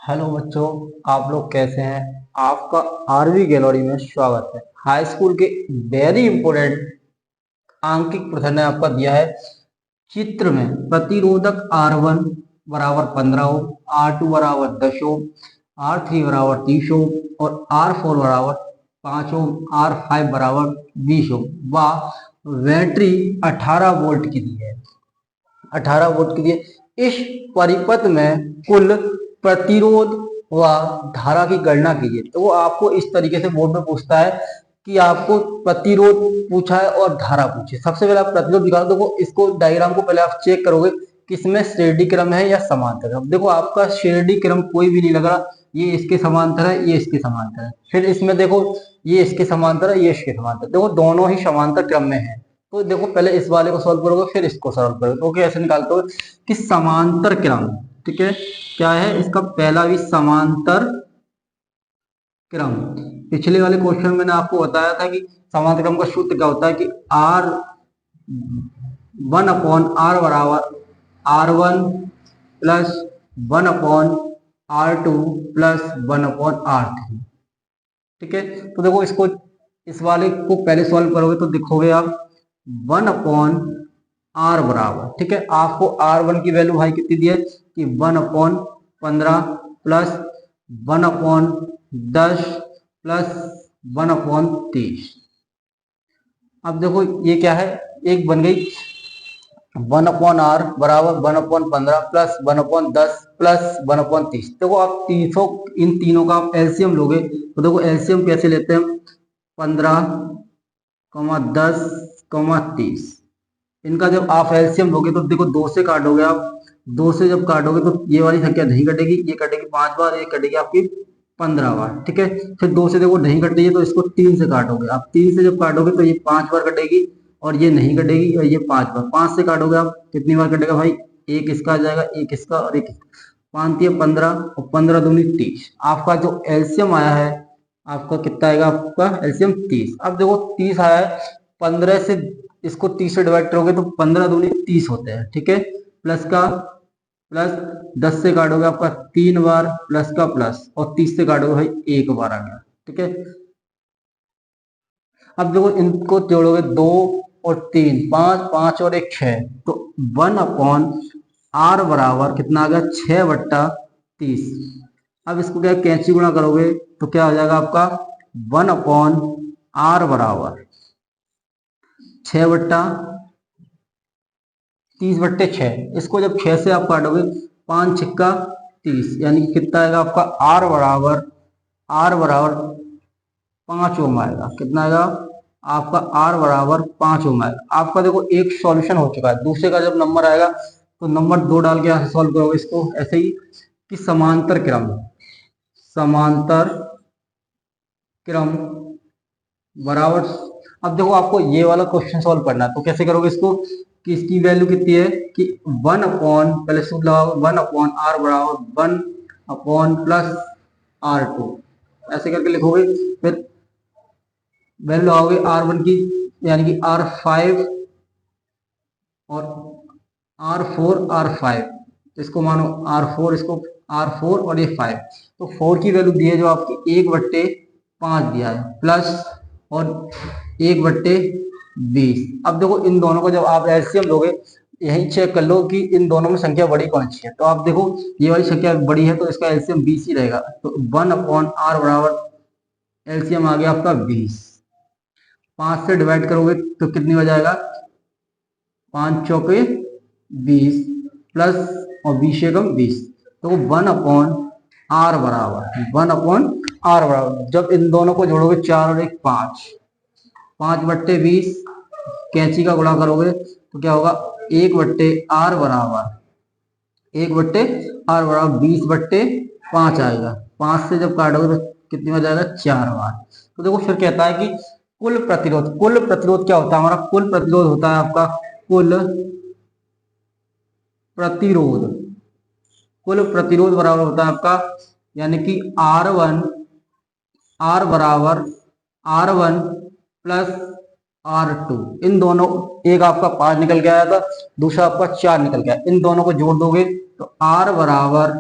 Hello बच्चों, आप लोग कैसे हैं। आपका आरवी गैलरी में स्वागत है। हाई स्कूल के वेरी इंपोर्टेंट आंकिक प्रश्न ने आपका दिया है। चित्र में प्रतिरोधक R1 बराबर 15 ओम, R2 बराबर 10 ओम, R3 बराबर 30 ओम और R4 बराबर 5 ओम, R5 बराबर 20 ओम व बैटरी 18 वोल्ट की दी है। 18 वोल्ट के लिए इस परिपथ में कुल प्रतिरोध व धारा की गणना कीजिए। तो वो आपको इस तरीके से बोर्ड में पूछता है कि आपको प्रतिरोध पूछा है और धारा पूछी है। सबसे पहले आप प्रतिरोध दिखा दो। देखो इसको डायग्राम को पहले आप चेक करोगे किसमें श्रेणी क्रम है या समांतर क्रम। देखो आपका श्रेणी क्रम कोई भी नहीं लग रहा, ये इसके समांतर है, ये इसके समांतर है। फिर इसमें देखो ये इसके समांतर है, ये इसके समांतर। देखो दोनों ही समांतर क्रम में है। तो देखो पहले इस वाले को सॉल्व करोगे फिर इसको सॉल्व करोगे तो कैसे निकालते हो कि समांतर क्रम। ठीक है, क्या है इसका पहला भी समांतर क्रम। पिछले वाले क्वेश्चन में मैंने आपको बताया था कि समांतर क्रम का सूत्र क्या होता है कि आर 1/r बराबर R1 plus 1/R2 plus 1/R3। ठीक है, तो देखो इसको इस वाले को पहले सॉल्व करोगे तो दिखोगे आप 1/r बराबर। ठीक है, आपको R1 की वैल्यू भाई कितनी दी है कि 1/15 प्लस 1/10 प्लस 1/30। अब देखो ये क्या है, एक बन गई 1/r बराबर 1/15 प्लस 1/10 प्लस 1/30। देखो आप तीसों इन तीनों का आप एलसीएम लोगे तो देखो एलसीएम कैसे लेते हैं, 15, 10, 30। इनका जब आप एलसीएम लोगे तो देखो 2 से काटोगे आप, 2 से जब काटोगे तो ये वाली संख्या नहीं कटेगी, ये कटेगी 5 बार, ये कटेगी आपकी 15 बार। ठीक है, फिर 2 से देखो नहीं कट रही है तो इसको 3 से काटोगे आप, 3 से जब काटोगे तो ये 5 बार कटेगी और ये नहीं कटेगी और ये 5 बार। 5 से काटोगे आप कितनी बार कटेगा भाई, एक इसका आ जाएगा, एक इसका और एक इसका। 5 या 15 और 15 दूनी 30। आपका जो एलसीएम आया है आपका कितना आएगा, आपका एलसीएम 30। अब देखो 30 आया है, 15 से इसको 30 से डिवाइड करोगे तो 15 दूनी 30 होते हैं। ठीक है, प्लस का प्लस, 10 से काटोगे आपका 3 बार, प्लस का प्लस और 30 से काटोगे भाई एक बार आ गया। ठीक है, अब देखो इनको जोड़ोगे 2 और 3, 5, 5 और 1 6, तो 1/r बराबर कितना आ गया 6/30। अब इसको क्या कैंची गुणा करोगे तो क्या हो जाएगा आपका 1/r बराबर 6/30/6। इसको जब 6 से आप काटोगे 5 छिक्का 30, यानी कितना आएगा आपका r बराबर 5 ओम आएगा। कितना आएगा आपका r बराबर 5 ओम आएगा। आपका देखो एक सॉल्यूशन हो चुका है, दूसरे का जब नंबर आएगा तो नंबर 2 डाल के यहाँ से सॉल्व करोगे इसको ऐसे ही कि समांतर क्रम, समांतर क्रम बराबर। अब देखो आपको ये वाला क्वेश्चन सॉल्व करना है तो कैसे करोगे इसको कि इसकी वैल्यू कितनी है कि 1 अपॉन, पहले सूत्र लगाओगे 1/r बराबर 1 अपॉन प्लस R2, ऐसे करके लिखोगे। फिर वैल्यू लगाओगे R1 की, यानी कि R5 और R4 इसको मानो R4, इसको R4 और ये 5। तो 4 की वैल्यू दी है जो आपकी 1/5 दिया है, प्लस और 1/20। अब देखो इन दोनों को जब आप एलसीएम लोगे यही चेक कर लो कि इन दोनों में संख्या बड़ी कौन सी है। तो आप देखो ये वाली संख्या बड़ी है तो इसका एलसीएम 20 ही रहेगा। तो 1/r बराबर एलसीएम आ गया आपका 20। 5 से डिवाइड करोगे तो कितनी हो जाएगा, 5 चौके 20 प्लस और 20 एकम 20। तो 1/r बराबर जब इन दोनों को जोड़ोगे 4 और 1 5, 5/20 कैंची का गुणा करोगे तो क्या होगा 1/r बराबर 20/5 आएगा। 5 से जब काटोगे तो कितनी हो जाएगा 4 बार। तो देखो फिर कहता है कि कुल प्रतिरोध क्या होता है हमारा, कुल प्रतिरोध होता है आपका प्रतिरोध कुल प्रतिरोध बराबर होता है आपका, यानी कि R बराबर R1 प्लस R2। इन दोनों, एक आपका 5 निकल के आया था, दूसरा आपका 4 निकल गया, इन दोनों को जोड़ दोगे तो R बराबर